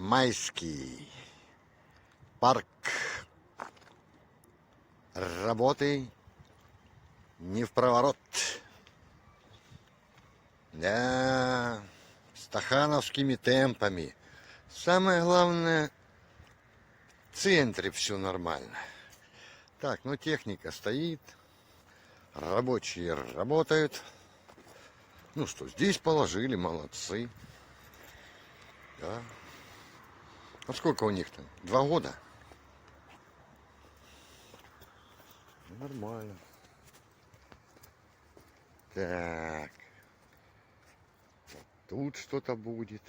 Майский парк. Работы не в проворот. Да, стахановскими темпами. Самое главное, в центре все нормально. Так, ну техника стоит, рабочие работают. Ну что, здесь положили, молодцы. Да. А сколько у них там? 2 года? Нормально. Так. Вот тут что-то будет.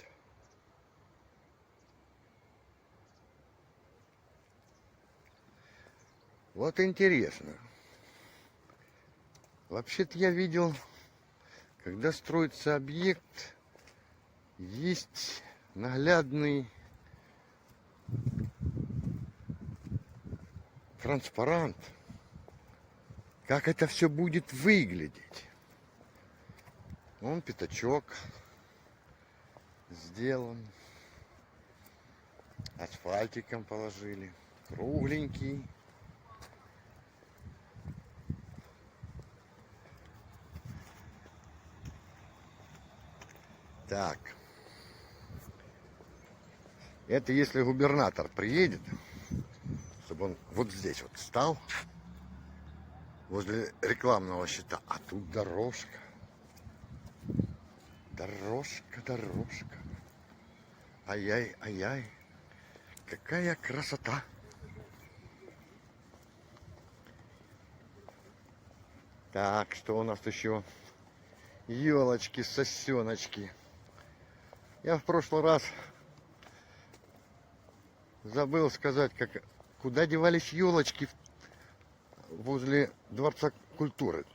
Вот интересно. Вообще-то я видел, когда строится объект, есть наглядный транспарант, как это все будет выглядеть. Вон пятачок сделан, асфальтиком положили, кругленький. Так, это если губернатор приедет, чтобы он вот здесь вот встал, возле рекламного щита, а тут дорожка. Дорожка. Ай-яй, ай-яй, какая красота. Так, что у нас еще? Елочки, сосеночки. Я в прошлый раз забыл сказать, куда девались елочки возле Дворца культуры.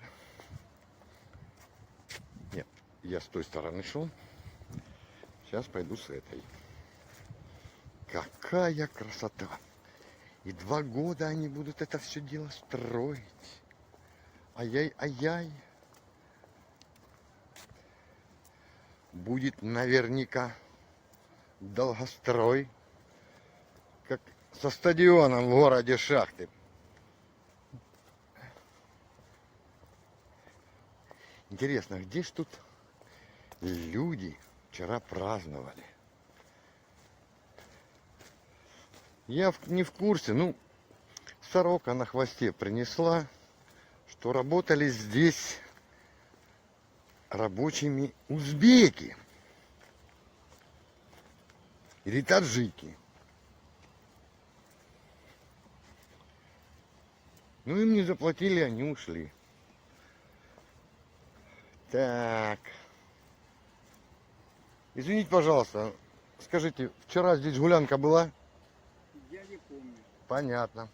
Нет, я с той стороны шел. Сейчас пойду с этой. Какая красота! И 2 года они будут это все дело строить. Ай-яй-ай-яй. Будет наверняка долгострой, как со стадионом в городе Шахты. Интересно, где ж тут люди вчера праздновали? Я не в курсе, ну, сорока на хвосте принесла, что работали здесь рабочими узбеки или таджики. Ну, им не заплатили, они ушли. Так. Извините, пожалуйста, скажите, вчера здесь гулянка была? Я не помню. Понятно.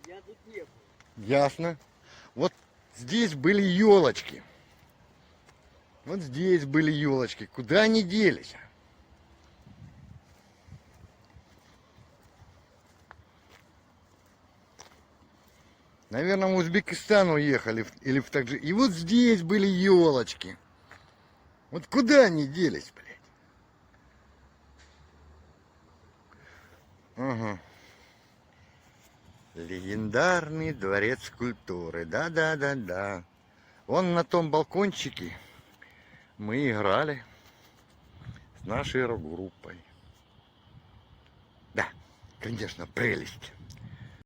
Я тут не был. Ясно. Вот здесь были елочки. Вот здесь были елочки. Куда они делись? Наверное, в Узбекистан уехали или в Таджи. И вот здесь были елочки. Вот куда они делись, блядь? Ага. Легендарный дворец культуры. Да. Вон на том балкончике мы играли с нашей рок-группой. Да, конечно, прелесть.